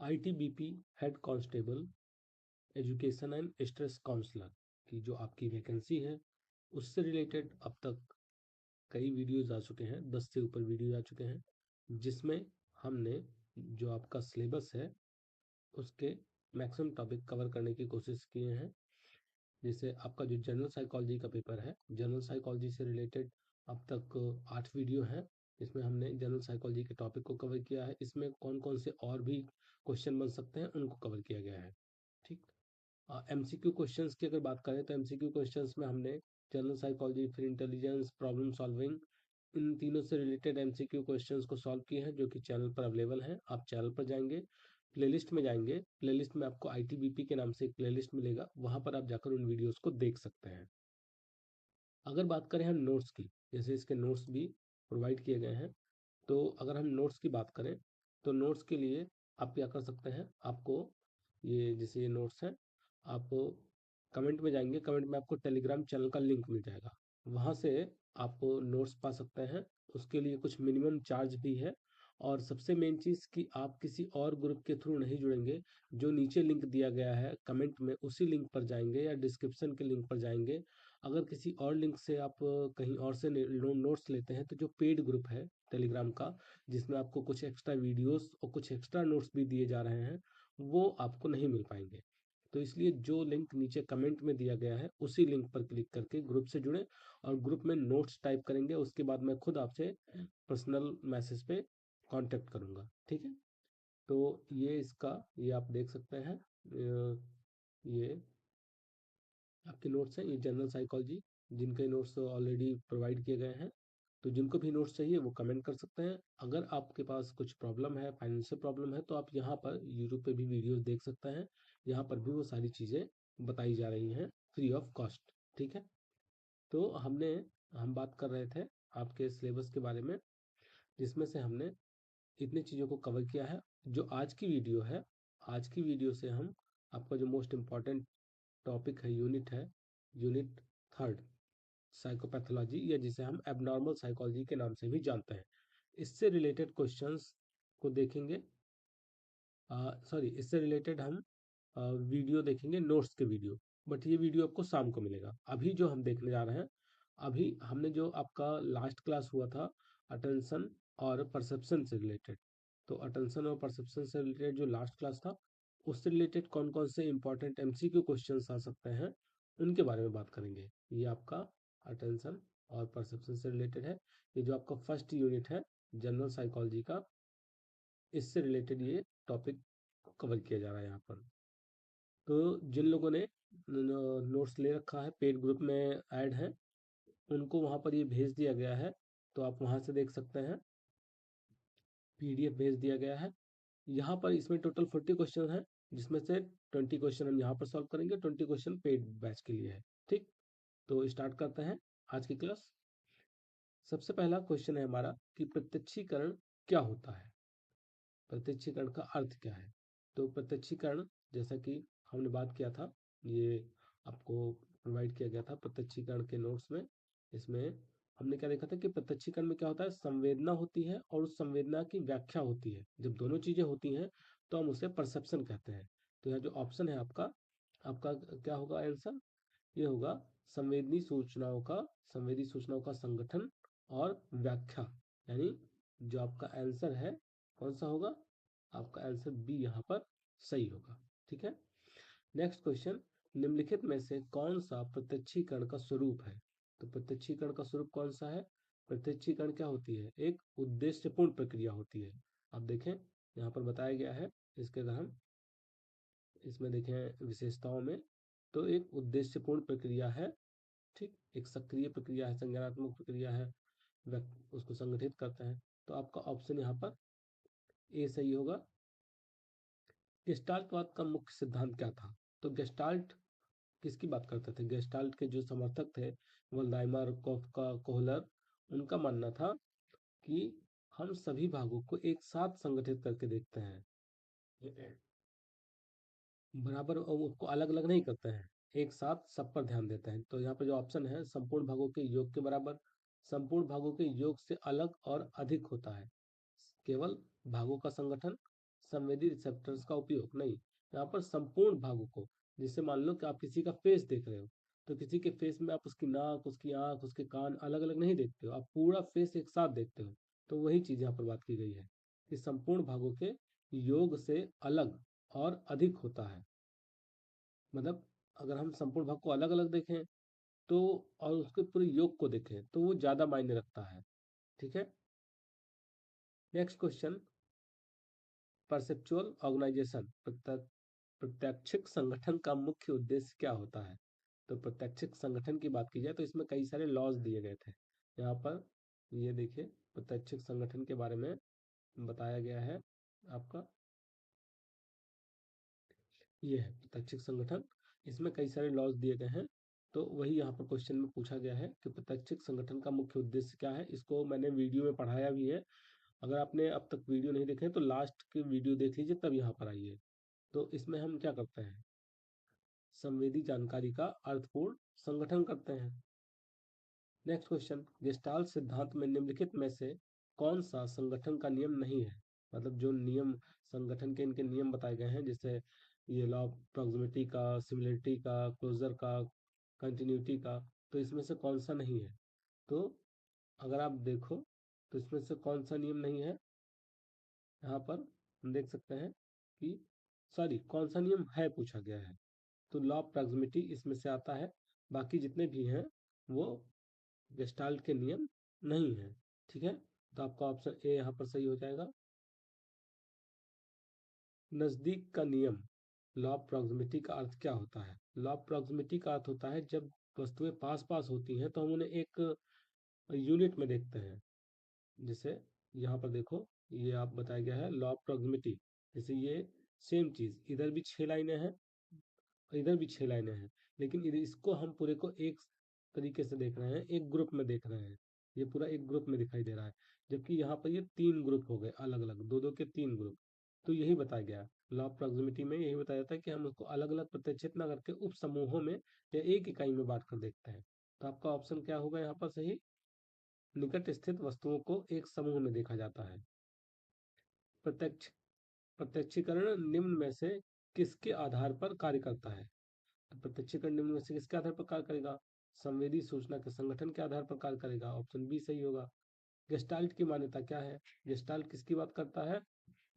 ITBP head constable education and stress counsellor की जो आपकी वैकेंसी है उससे रिलेटेड अब तक कई वीडियोज आ चुके हैं, 10 से ऊपर वीडियो आ चुके हैं, जिसमें हमने जो आपका सिलेबस है उसके मैक्सिमम टॉपिक कवर करने की कोशिश किए हैं। जैसे आपका जो जनरल साइकोलॉजी का पेपर है, जनरल साइकोलॉजी से रिलेटेड अब तक 8 वीडियो हैं। इसमें हमने जनरल साइकोलॉजी के टॉपिक को कवर किया है। इसमें कौन कौन से और भी क्वेश्चन बन सकते हैं उनको कवर किया गया है। ठीक। एमसीक्यू क्वेश्चंस की अगर बात करें तो एमसीक्यू क्वेश्चंस में हमने जनरल साइकोलॉजी, फिर इंटेलिजेंस, प्रॉब्लम सॉल्विंग, इन तीनों से रिलेटेड एमसीक्यू क्वेश्चंस को सॉल्व किए हैं, जो कि चैनल पर अवेलेबल हैं। आप चैनल पर जाएंगे, प्लेलिस्ट में जाएंगे, प्लेलिस्ट में आपको आईटीबीपी के नाम से एक प्लेलिस्ट मिलेगा, वहां पर आप जाकर उन वीडियोस को देख सकते हैं। अगर बात करें हम नोट्स की, जैसे इसके नोट्स भी प्रोवाइड किए गए हैं, तो अगर हम नोट्स की बात करें तो नोट्स के लिए आप क्या कर सकते हैं, आपको ये जैसे ये नोट्स हैं, आप कमेंट में जाएंगे, कमेंट में आपको टेलीग्राम चैनल का लिंक मिल जाएगा, वहाँ से आप नोट्स पा सकते हैं। उसके लिए कुछ मिनिमम चार्ज भी है। और सबसे मेन चीज़ कि आप किसी और ग्रुप के थ्रू नहीं जुड़ेंगे। जो नीचे लिंक दिया गया है कमेंट में, उसी लिंक पर जाएंगे या डिस्क्रिप्शन के लिंक पर जाएंगे। अगर किसी और लिंक से आप कहीं और से नोट्स लेते हैं तो जो पेड ग्रुप है टेलीग्राम का, जिसमें आपको कुछ एक्स्ट्रा वीडियोस और कुछ एक्स्ट्रा नोट्स भी दिए जा रहे हैं, वो आपको नहीं मिल पाएंगे। तो इसलिए जो लिंक नीचे कमेंट में दिया गया है उसी लिंक पर क्लिक करके ग्रुप से जुड़ें और ग्रुप में नोट्स टाइप करेंगे। उसके बाद मैं खुद आपसे पर्सनल मैसेज पे कांटेक्ट करूंगा। ठीक है। तो ये इसका ये आप देख सकते हैं, ये आपके नोट्स हैं, ये जनरल साइकोलॉजी, जिनके नोट्स ऑलरेडी प्रोवाइड किए गए हैं। तो जिनको भी नोट्स चाहिए वो कमेंट कर सकते हैं। अगर आपके पास कुछ प्रॉब्लम है, फाइनेंशियल प्रॉब्लम है, तो आप यहाँ पर यूट्यूब पे भी वीडियोस देख सकते हैं। यहाँ पर भी वो सारी चीज़ें बताई जा रही हैं फ्री ऑफ कॉस्ट। ठीक है। तो हम बात कर रहे थे आपके सिलेबस के बारे में, जिसमें से हमने इतनी चीज़ों को कवर किया है। जो आज की वीडियो है, आज की वीडियो से हम आपका जो मोस्ट इम्पॉर्टेंट टॉपिक है, यूनिट है, यूनिट थर्ड, साइकोपैथोलॉजी, या जिसे हम एबनॉर्मल साइकोलॉजी के नाम से भी जानते हैं, इससे रिलेटेड क्वेश्चंस को देखेंगे। सॉरी, इससे रिलेटेड हम वीडियो देखेंगे, नोट्स के वीडियो। बट ये वीडियो आपको शाम को मिलेगा। अभी जो हम देखने जा रहे हैं, अभी हमने जो आपका लास्ट क्लास हुआ था अटेंशन और परसेप्शन से रिलेटेड, तो अटेंशन और परसेप्शन से रिलेटेड जो लास्ट क्लास था, उससे रिलेटेड कौन कौन से इंपॉर्टेंट एमसीक्यू क्वेश्चंस आ सकते हैं उनके बारे में बात करेंगे। ये आपका अटेंशन और परसेप्शन से रिलेटेड है। ये जो आपका फर्स्ट यूनिट है जनरल साइकोलॉजी का, इससे रिलेटेड ये टॉपिक कवर किया जा रहा है यहाँ पर। तो जिन लोगों ने नोट्स ले रखा है, पेड ग्रुप में ऐड है, उनको वहाँ पर ये भेज दिया गया है, तो आप वहाँ से देख सकते हैं। पीडीएफ भेज दिया गया है। यहाँ पर इसमें टोटल 40 क्वेश्चन है, जिसमें से 20 क्वेश्चन हम यहाँ पर सॉल्व करेंगे, 20 क्वेश्चन पेड बैच के लिए है। ठीक। तो स्टार्ट करते हैं आज की क्लास। सबसे पहला क्वेश्चन है हमारा कि प्रत्यक्षीकरण क्या होता है, प्रत्यक्षीकरण का अर्थ क्या है। तो प्रत्यक्षीकरण, जैसा कि हमने बात किया था, ये आपको प्रोवाइड किया गया था प्रत्यक्षीकरण के नोट्स में। इसमें हमने क्या देखा था कि प्रत्यक्षीकरण में क्या होता है, संवेदना होती है और उस संवेदना की व्याख्या होती है। जब दोनों चीजें होती हैं तो हम उसे परसेप्शन कहते हैं। तो यहाँ जो ऑप्शन है आपका, आपका क्या होगा आंसर, ये होगा संवेदी सूचनाओं का संगठन और व्याख्या। यानी जो आपका आंसर है कौन सा होगा, आपका आंसर बी यहाँ पर सही होगा। ठीक है। नेक्स्ट क्वेश्चन, निम्नलिखित में से कौन सा प्रत्यक्षीकरण का स्वरूप है। तो प्रत्यक्षीकरण का स्वरूप कौन सा है, प्रत्यक्षीकरण क्या होती है, एक उद्देश्यपूर्ण प्रक्रिया होती है। आप देखें यहाँ पर बताया गया है, इसके अगर हम इसमें देखें विशेषताओं में, तो एक उद्देश्यपूर्ण प्रक्रिया है। ठीक। एक सक्रिय प्रक्रिया है, संज्ञानात्मक प्रक्रिया है, उसको संगठित करते हैं। तो आपका ऑप्शन यहाँ पर ए सही होगा। गेस्टाल्टवाद का मुख्य सिद्धांत क्या था। तो गेस्टाल्ट किसकी बात करते थे, गेस्टाल्ट के जो समर्थक थे वल्दाइमर, कोफका, कोहलर, उनका मानना था कि हम सभी भागों को एक साथ संगठित करके देखते हैं, बराबर, और उसको अलग अलग नहीं करते हैं, एक साथ सब पर ध्यान देते हैं। तो यहाँ पे जो ऑप्शन है, संपूर्ण भागों के योग के बराबर, संपूर्ण भागों के योग से अलग और अधिक होता है केवल भागों का संगठन, संवेदी रिसेप्टर्स का उपयोग नहीं, यहाँ पर संपूर्ण भागों को। जिससे मान लो कि आप किसी का फेस देख रहे हो, तो किसी के फेस में आप उसकी नाक, उसकी आंख, उसके कान अलग अलग नहीं देखते हो, आप पूरा फेस एक साथ देखते हो। तो वही चीज यहाँ पर बात की गई है कि संपूर्ण भागों के योग से अलग और अधिक होता है। मतलब अगर हम संपूर्ण भाग को अलग अलग देखें तो, और उसके पूरे योग को देखें तो वो ज्यादा मायने रखता है। ठीक है। नेक्स्ट क्वेश्चन, परसेप्चुअल ऑर्गेनाइजेशन, प्रत्यक्षिक संगठन का मुख्य उद्देश्य क्या होता है? तो प्रत्यक्षिक संगठन की बात की जाए तो इसमें कई सारे लॉज दिए गए थे। यहाँ पर ये देखिए, प्रत्यक्षिक संगठन के बारे में बताया गया है आपका, ये है प्रत्यक्षिक संगठन। इसमें कई सारे लॉज दिए गए हैं। तो वही यहाँ पर क्वेश्चन में पूछा गया है कि प्रत्यक्षिक संगठन का मुख्य उद्देश्य क्या है। इसको मैंने वीडियो में पढ़ाया भी है। अगर आपने अब तक वीडियो नहीं देखे तो लास्ट के वीडियो देख लीजिए, तब यहाँ पर आइए। तो इसमें हम क्या करते हैं, संवेदी जानकारी का अर्थपूर्ण संगठन करते हैं। नेक्स्ट क्वेश्चन, गेस्टाल्ट सिद्धांत में निम्नलिखित में से कौन सा संगठन का नियम नहीं है? मतलब जो नियम संगठन के इनके नियम बताए गए हैं, जैसे ये लॉ ऑफ प्रॉक्सिमिटी का, सिमिलरिटी का, क्लोजर का, कंटिन्यूटी का, तो इसमें से कौन सा नहीं है? तो अगर आप देखो तो इसमें से कौन सा नियम नहीं है, यहाँ पर हम देख सकते हैं कि, सॉरी, कौन सा नियम है पूछा गया है। तो लॉ ऑफ प्रॉक्सिमिटी इसमें से आता है। बाकी जितने भी हैं वो गेस्टाल्ट के नियम नहीं है। ठीक है। तो आपका ऑप्शन ए यहाँ पर सही हो जाएगा। नजदीक का नियम, लॉ ऑफ प्रॉक्सिमिटी का अर्थ क्या होता है? लॉ ऑफ प्रॉक्सिमिटी का अर्थ होता है जब वस्तुएं पास पास होती हैं तो हम उन्हें एक यूनिट में देखते हैं। जैसे यहाँ पर देखो, ये आप बताया गया है लॉ ऑफ प्रॉक्सिमिटी। जैसे ये सेम चीज, इधर भी 6 लाइनें हैं, इधर भी 6 लाइनें हैं, लेकिन इसको हम पूरे को एक तरीके से देख रहे हैं, एक ग्रुप में देख रहे हैं। ये पूरा एक ग्रुप में दिखाई दे रहा है, जबकि यहाँ पर ये 3 ग्रुप हो गए अलग अलग, दो दो के 3 ग्रुप। तो यही बताया गया लॉ ऑफ प्रॉक्सिमिटी में, यही बताया जाता है कि हम उसको अलग अलग प्रतिच्छेद न करके उप समूहों में या एक इकाई में बांट कर देखते हैं। तो आपका ऑप्शन क्या होगा यहाँ पर सही? निकट स्थित वस्तुओं को एक समूह में देखा जाता है। प्रत्यक्ष प्रत्यक्षीकरण निम्न में से किसके आधार पर कार्य करता है? तो प्रत्यक्षीकरण निम्न में से किसके आधार पर कार्य करेगा? संवेदी सूचना के संगठन के आधार पर कार्य करेगा। ऑप्शन बी सही होगा। गेस्टाल्ट की मान्यता क्या है? गेस्टाल्ट किसकी बात करता है?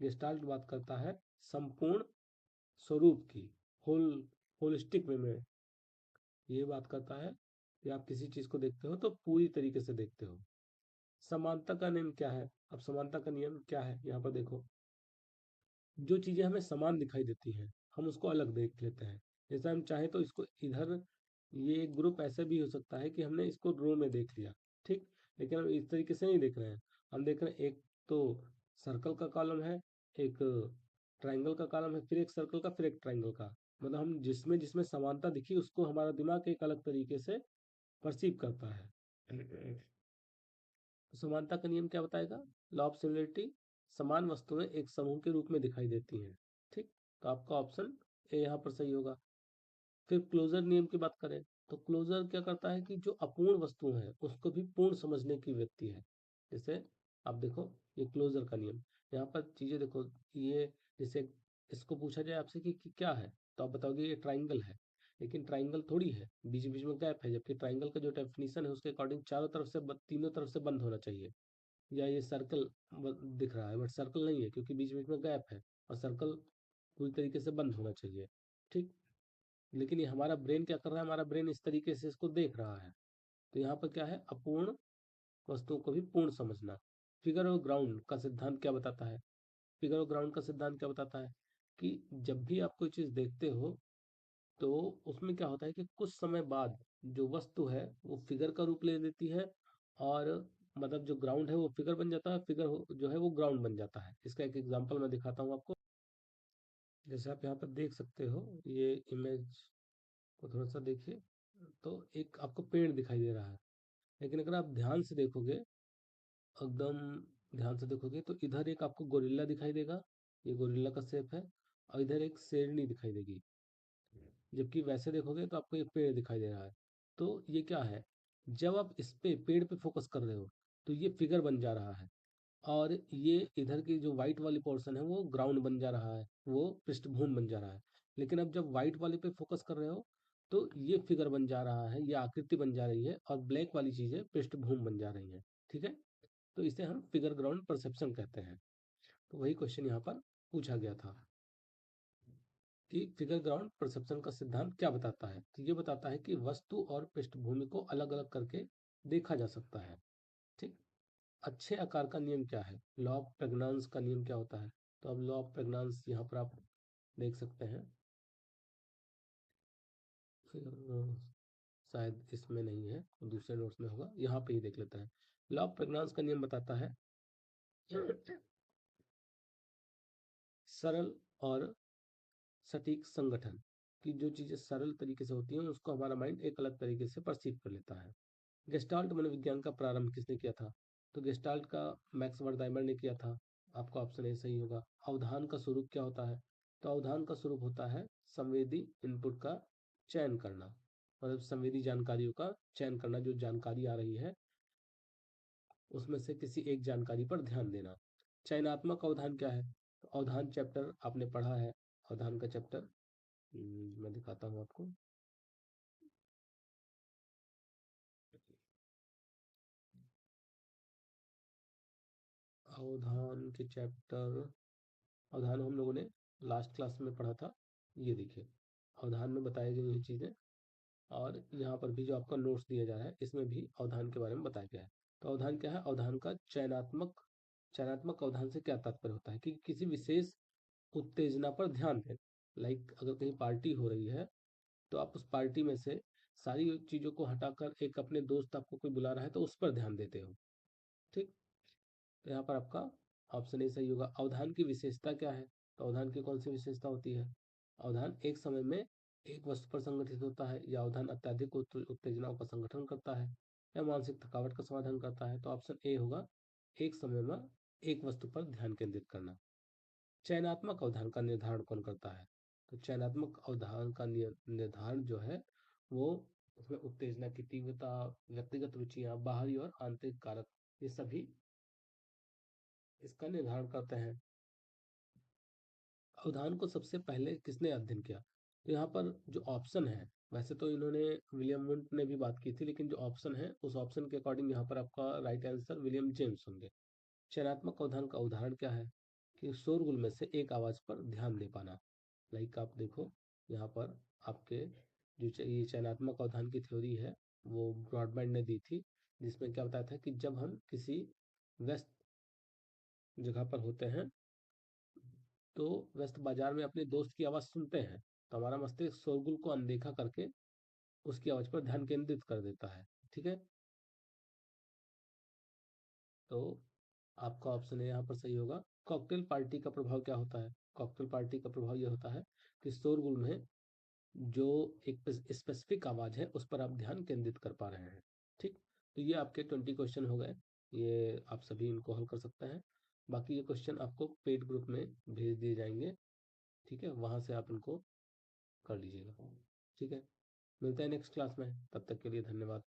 गेस्टाल्ट बात करता है संपूर्ण स्वरूप की, होल, होलिस्टिक वे में ये बात करता है कि आप किसी चीज को देखते हो तो पूरी तरीके से देखते हो। समानता का नियम क्या है? अब समानता का नियम क्या है, यहाँ पर देखो, जो चीजें हमें समान दिखाई देती हैं हम उसको अलग देख लेते हैं। जैसे हम चाहे तो इसको इधर, ये एक ग्रुप ऐसे भी हो सकता है कि हमने इसको रो में देख लिया, ठीक, लेकिन हम इस तरीके से नहीं देख रहे हैं। हम देख रहे हैं एक तो सर्कल का कॉलम है, एक ट्राइंगल का कॉलम है, फिर एक सर्कल का, फिर एक ट्राइंगल का। मतलब हम जिसमें जिसमें समानता दिखी उसको हमारा दिमाग एक अलग तरीके से परसीव करता है। समानता का नियम क्या बताएगा? लॉ ऑफ सिमिलरिटी, समान वस्तुएं एक समूह के रूप में दिखाई देती हैं। ठीक। तो आपका ऑप्शन ए यहाँ पर सही होगा। फिर क्लोजर नियम की बात करें तो क्लोजर क्या करता है कि जो अपूर्ण वस्तु है उसको भी पूर्ण समझने की व्यक्ति है। जैसे आप देखो, ये क्लोजर का नियम, यहाँ पर चीजें देखो, ये जैसे इसको पूछा जाए आपसे कि क्या है, तो आप बताओगे ये ट्राइंगल है, लेकिन ट्राइंगल थोड़ी है, बीच बीच में गैप है, जबकि ट्राइंगल का जो डेफिनेशन है उसके अकॉर्डिंग चारों तरफ से तीनों तरफ से बंद होना चाहिए। या ये सर्कल दिख रहा है बट सर्कल नहीं है क्योंकि बीच बीच में गैप है, और सर्कल पूरी तरीके से बंद होना चाहिए। ठीक। लेकिन ये हमारा ब्रेन क्या कर रहा है, हमारा ब्रेन इस तरीके से इसको देख रहा है। तो यहाँ पर क्या है, अपूर्ण वस्तुओं को भी पूर्ण समझना। फिगर और ग्राउंड का सिद्धांत क्या बताता है? फिगर और ग्राउंड का सिद्धांत क्या बताता है कि जब भी आप कोई चीज देखते हो तो उसमें क्या होता है कि कुछ समय बाद जो वस्तु है वो फिगर का रूप ले लेती है, और मतलब जो ग्राउंड है वो फिगर बन जाता है, फिगर जो है वो ग्राउंड बन जाता है। इसका एक एग्जांपल मैं दिखाता हूँ आपको। जैसे आप यहाँ पर देख सकते हो, ये इमेज को थोड़ा सा देखिए, तो एक आपको पेड़ दिखाई दे रहा है, लेकिन अगर आप ध्यान से देखोगे, एकदम ध्यान से देखोगे, तो इधर एक आपको गोरिल्ला दिखाई देगा, ये गोरिल्ला का शेप है, और इधर एक शेरनी दिखाई देगी। जबकि वैसे देखोगे तो आपको एक पेड़ दिखाई दे रहा है। तो ये क्या है, जब आप इस पे पेड़ पे फोकस कर रहे हो तो ये फिगर बन जा रहा है, और ये इधर की जो व्हाइट वाली पोर्शन है वो ग्राउंड बन जा रहा है, वो पृष्ठभूमि बन जा रहा है। लेकिन अब जब व्हाइट वाले पे फोकस कर रहे हो तो ये फिगर बन जा रहा है, ये आकृति बन जा रही है, और ब्लैक वाली चीजें पृष्ठभूमि बन जा रही हैं। ठीक है, तो इसे हम फिगर ग्राउंड परसेप्शन कहते हैं। तो वही क्वेश्चन यहाँ पर पूछा गया था कि फिगर ग्राउंड परसेप्शन का सिद्धांत क्या बताता है। तो ये बताता है कि वस्तु और पृष्ठभूमि को अलग अलग करके देखा जा सकता है। ठीक, अच्छे आकार का नियम क्या है, लॉ ऑफ प्रेग्नांस का नियम क्या होता है। तो अब लॉ ऑफ प्रेग्नांस यहाँ पर आप देख सकते हैं, शायद इसमें नहीं है, दूसरे नोट्स में होगा, यहाँ पे ही देख लेते हैं। लॉ ऑफ प्रेग्नांस का नियम बताता है सरल और सटीक संगठन, की जो चीजें सरल तरीके से होती हैं उसको हमारा माइंड एक अलग तरीके से परसीव कर लेता है। गेस्टाल्ट मनोविज्ञान का प्रारंभ किसने किया था। तो गेस्टाल्ट का मैक्स वर्दाइमर ने किया था। आपका ऑप्शन ए सही होगा। अवधान का स्वरूप क्या होता है। तो अवधान का स्वरूप होता है संवेदी इनपुट का चयन करना, मतलब संवेदी जानकारियों का चयन करना, जो जानकारी आ रही है उसमें से किसी एक जानकारी पर ध्यान देना। चयनात्मक अवधान क्या है। तो अवधान चैप्टर आपने पढ़ा है, अवधान का चैप्टर मैं दिखाता हूँ आपको। अवधान के चैप्टर, अवधान हम लोगों ने लास्ट क्लास में पढ़ा था। ये देखिए, अवधान में बताई गई ये चीज़ें, और यहाँ पर भी जो आपका नोट्स दिया जा रहा है इसमें भी अवधान के बारे में बताया गया है। तो अवधान क्या है, अवधान का चयनात्मक, चयनात्मक अवधान से क्या तात्पर्य होता है कि किसी विशेष उत्तेजना पर ध्यान दें। लाइक अगर कहीं पार्टी हो रही है तो आप उस पार्टी में से सारी चीज़ों को हटाकर एक अपने दोस्त आपको कोई बुला रहा है तो उस पर ध्यान देते हो। ठीक, तो यहाँ पर आपका ऑप्शन ए सही होगा। अवधान की विशेषता क्या है। तो अवधान की कौन सी विशेषता होती है। अवधान एक समय में एक वस्तु पर संगठित होता है, या अवधान अत्यधिक उत्तेजनाओं का संगठन करता है, या मानसिक थकावट का समाधान करता है। तो ऑप्शन ए होगा, एक समय में एक वस्तु पर ध्यान केंद्रित करना। चयनात्मक अवधान का निर्धारण कौन करता है। तो चयनात्मक अवधान का निर्धारण जो है वो, उसमें उत्तेजना की तीव्रता, व्यक्तिगत रुचियां, बाहरी और आंतरिक कारक, ये सभी इसका निर्धारण करते हैं। अवधान को सबसे पहले किसने अध्ययन किया। तो यहाँ पर जो ऑप्शन है, वैसे तो इन्होंने विलियम वुंट ने भी बात की थी, लेकिन जो ऑप्शन है उस ऑप्शन के अकॉर्डिंग यहाँ पर आपका राइट आंसर विलियम जेम्स होंगे। चयनात्मक अवधान का उदाहरण क्या है कि शोरगुल में से एक आवाज पर ध्यान दे पाना। लाइक आप देखो यहाँ पर आपके जो ये चयनात्मक अवधान की थ्योरी है वो ब्रॉडबैंड ने दी थी, जिसमें क्या बताया था कि जब हम किसी व्यस्त जगह पर होते हैं तो व्यस्त बाजार में अपने दोस्त की आवाज़ सुनते हैं, तो हमारा मस्तिष्क शोरगुल को अनदेखा करके उसकी आवाज़ पर ध्यान केंद्रित कर देता है। ठीक है, तो आपका ऑप्शन है यहाँ पर सही होगा। कॉकटेल पार्टी का प्रभाव क्या होता है। कॉकटेल पार्टी का प्रभाव यह होता है कि शोरगुल में जो एक स्पेसिफिक आवाज़ है उस पर आप ध्यान केंद्रित कर पा रहे हैं। ठीक, तो ये आपके 20 क्वेश्चन हो गए, ये आप सभी इनको हल कर सकते हैं। बाकी ये क्वेश्चन आपको पेड ग्रुप में भेज दिए जाएंगे। ठीक है, वहाँ से आप इनको कर लीजिएगा। ठीक है, मिलते हैं नेक्स्ट क्लास में, तब तक के लिए धन्यवाद।